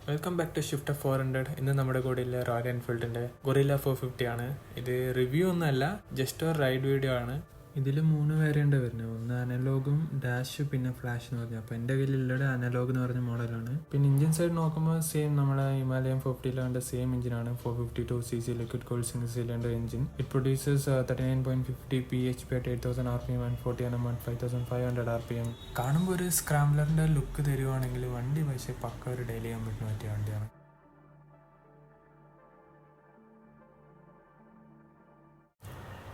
Welcome back to shift 400. ഇന്ന് നമ്മുടെ കൂടെയുള്ള റോയൽ എൻഫീൽഡിൻ്റെ ഗൊറില്ല 450 ആണ്. ഇത് റിവ്യൂ ഒന്നുമല്ല, ജസ്റ്റ് ഒരു റൈഡ് വീഡിയോ ആണ്. ഇതിൽ 3 വേരിയൻ്റ് വരുന്നത്. ഒന്ന് അനലോഗും ഡാഷ് പിന്നെ ഫ്ലാഷ് എന്ന് പറഞ്ഞു. അപ്പോൾ എൻ്റെ കയ്യിലുള്ളത് അനലോഗ് എന്ന് പറഞ്ഞ മോഡലാണ്. പിന്നെ ഇഞ്ചിൻ സൈഡ് നോക്കുമ്പോൾ സെയിം നമ്മുടെ ഹിമാലയൻ 50 കണ്ട സെയിം എഞ്ചിനാണ്. 452cc liquid cooled single cylinder engine. It producers 39.50 PHP at 8000 RPM and 40 Nm at 5500 RPM. കാണുമ്പോൾ ഒരു സ്ക്രാംബ്ലറിൻ്റെ ലുക്ക് തരുവാണെങ്കിൽ വണ്ടി പക്ഷേ പക്ക ഒരു ഡെയിലി ചെയ്യാൻ പറ്റിയ വണ്ടിയാണ്.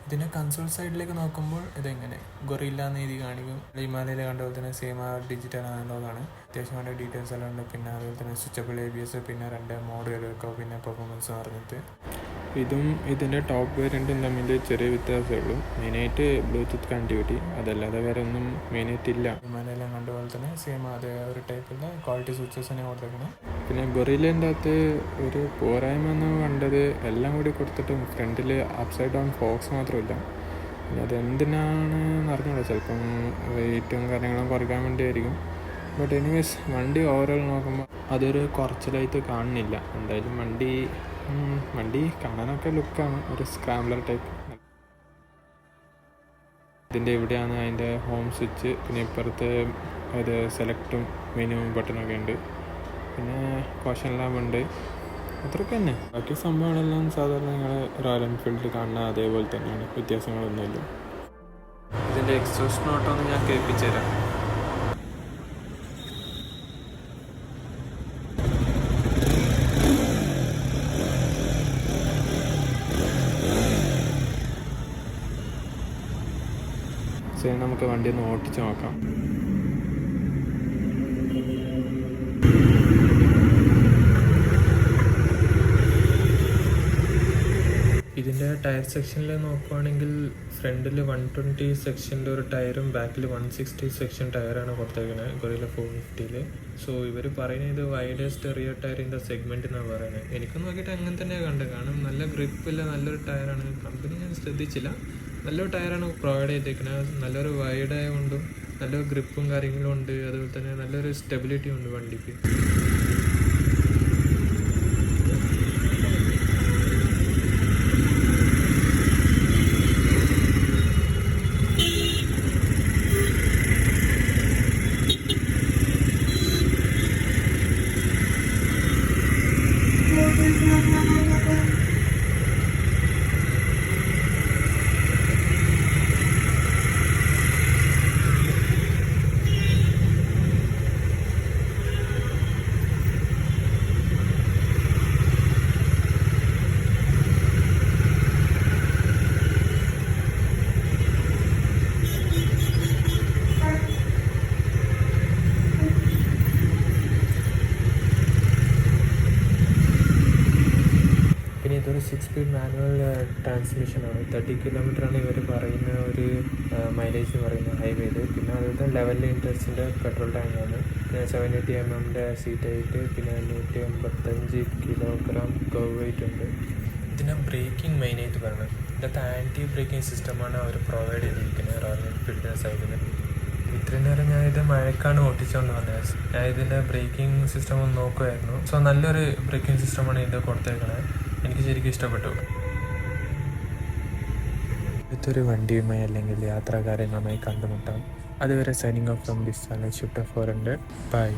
ഇതിൻ്റെ കൺസോൾ സൈഡിലേക്ക് നോക്കുമ്പോൾ ഇതെങ്ങനെ ഗൊറില്ല എന്ന് എഴുതി കാണിക്കും. ഹിമാലയയിൽ കണ്ട പോലെ തന്നെ സെയിം ആ ഡിജിറ്റൽ അനലോഗാണ്. അത്യാവശ്യം വേണ്ട ഡീറ്റെയിൽസ് എല്ലാം ഉണ്ട്. പിന്നെ അതുപോലെ തന്നെ സ്വിച്ചബിൾ ABS, പിന്നെ 2 മോഡുകളൊക്കെ, പിന്നെ പെർഫോമൻസ് പറഞ്ഞിട്ട് ഇതും ഇതിൻ്റെ ടോപ്പ് വേരിയൻറ്റും തമ്മിൽ ചെറിയ വ്യത്യാസമേ ഉള്ളൂ. മെയിനായിട്ട് ബ്ലൂടൂത്ത് കണക്ടിവിറ്റി, അതല്ലാതെ വേറെ ഒന്നും മെയിനായിട്ട് ഇല്ല. ഹിമാലയെല്ലാം കണ്ട പോലെ തന്നെ സെയിം അതേ ഒരു ടൈപ്പിലുള്ള ക്വാളിറ്റി സ്വിച്ചസ് തന്നെ കൊടുത്തേക്കണം. പിന്നെ ഗൊറില്ലേൻ്റെ അകത്ത് ഒരു പോരായ്മ എന്ന് കണ്ടത് എല്ലാം കൂടി കൊടുത്തിട്ടും ഫ്രണ്ടിൽ അപ്സൈഡ് ഡൗൺ ഫോക്സ് മാത്രമില്ല. പിന്നെ അതെന്തിനാണ് അറിഞ്ഞൂടാ, ചിലപ്പം വെയിറ്റും കാര്യങ്ങളും കുറയ്ക്കാൻ വേണ്ടിയായിരിക്കും. ബട്ട് എനിവേസ് വണ്ടി ഓവറോൾ നോക്കുമ്പോൾ അതൊരു കുറച്ചിലായിട്ട് കാണുന്നില്ല. എന്തായാലും വണ്ടി കാണാനൊക്കെ ലുക്കാണ്, ഒരു സ്ക്രാംബ്ലർ ടൈപ്പ്. ഇതിൻ്റെ ഇവിടെയാണ് അതിൻ്റെ ഹോം സ്വിച്ച്. പിന്നെ ഇപ്പുറത്ത് ഒരു സെലക്റ്റും മെനു ബട്ടണൊക്കെ ഉണ്ട്. പിന്നെ കോഷൻ ലാമ്പ് ഉണ്ട്. അത്രയ്ക്ക് തന്നെ. ബാക്കി സംഭവങ്ങളെല്ലാം സാധാരണ നിങ്ങൾ റോയൽ എൻഫീൽഡിൽ കാണുന്ന അതേപോലെ തന്നെയാണ്, വ്യത്യാസങ്ങളൊന്നുമില്ല. ഇതിൻ്റെ എക്സോസ്റ്റ് നോട്ടൊന്ന് ഞാൻ കേൾപ്പിച്ചു തരാം. നമുക്ക് വണ്ടി ഒന്ന് ഓടിച്ച് നോക്കാം. ഇതിൻ്റെ ടയർ സെക്ഷനിൽ നോക്കുവാണെങ്കിൽ ഫ്രണ്ടിൽ 120 സെക്ഷൻ്റെ ഒരു ടയറും ബാക്കിൽ 160 സെക്ഷൻ ടയറാണ് കൊടുത്തേക്കുന്നത് ഗൊറില്ല 450. സോ ഇവർ പറയുന്നത് ഇത് വൈഡസ്റ്റ് റിയർ ടയറിൻ്റെ സെഗ്മെൻറ്റ് എന്നാണ് പറയുന്നത്. എനിക്ക് നോക്കിയിട്ട് അങ്ങനെ തന്നെയാണ് കണ്ടത്. കാരണം നല്ല ഗ്രിപ്പില്ല, നല്ലൊരു ടയറാണ്. കമ്പനി ഞാൻ ശ്രദ്ധിച്ചില്ല, നല്ലൊരു ടയറാണ് പ്രൊവൈഡ് ചെയ്തേക്കുന്നത്. നല്ലൊരു വൈഡായതുകൊണ്ടും നല്ലൊരു ഗ്രിപ്പും കാര്യങ്ങളും ഉണ്ട്. അതുപോലെ തന്നെ നല്ലൊരു സ്റ്റെബിലിറ്റി ഉണ്ട് വണ്ടിക്ക്. ഇതൊരു 6 സ്പീഡ് മാനുവൽ ട്രാൻസ്മിഷനാണ്. 30 കിലോമീറ്ററാണ് ഇവർ പറയുന്ന ഒരു മൈലേജ് എന്ന് പറയുന്നത് ഹൈവേയിൽ. പിന്നെ അതുപോലെ ലെവൽ ലിറ്റേഴ്സിൻ്റെ പെട്രോൾ ടാങ്കാണ്. പിന്നെ 780 mm സീറ്റ് ഹൈറ്റ്, പിന്നെ 185 കിലോഗ്രാം കർവ് വെയിറ്റ് ഉണ്ട്. ഇതിൻ്റെ ബ്രേക്കിംഗ് മെയിനായിട്ട് പറയണം. ഇതിൻ്റെ ആൻറ്റി ബ്രേക്കിംഗ് സിസ്റ്റമാണ് അവർ പ്രൊവൈഡ് ചെയ്തിരിക്കുന്നത് റോയൽ എൻഫീൽഡിൻ്റെ സൈഡിൽ. ഇത്രയും നേരം ഞാനിത് മഴക്കാണ് ഓട്ടിച്ചുകൊണ്ട് വന്നത്. ഞാൻ ഇതിൻ്റെ ബ്രേക്കിംഗ് സിസ്റ്റം ഒന്ന് നോക്കുമായിരുന്നു. സോ നല്ലൊരു ബ്രേക്കിംഗ് സിസ്റ്റമാണ് ഇതിൻ്റെ കൊടുത്തേക്കണത്. എനിക്ക് ശരിക്കും ഇഷ്ടപ്പെട്ടു. ഇതൊരു വണ്ടിയുമായി അല്ലെങ്കിൽ യാത്രാകാര്യങ്ങളുമായി കണ്ടുമുട്ടാം. അതുവരെ signing off from this channel shift 400. By.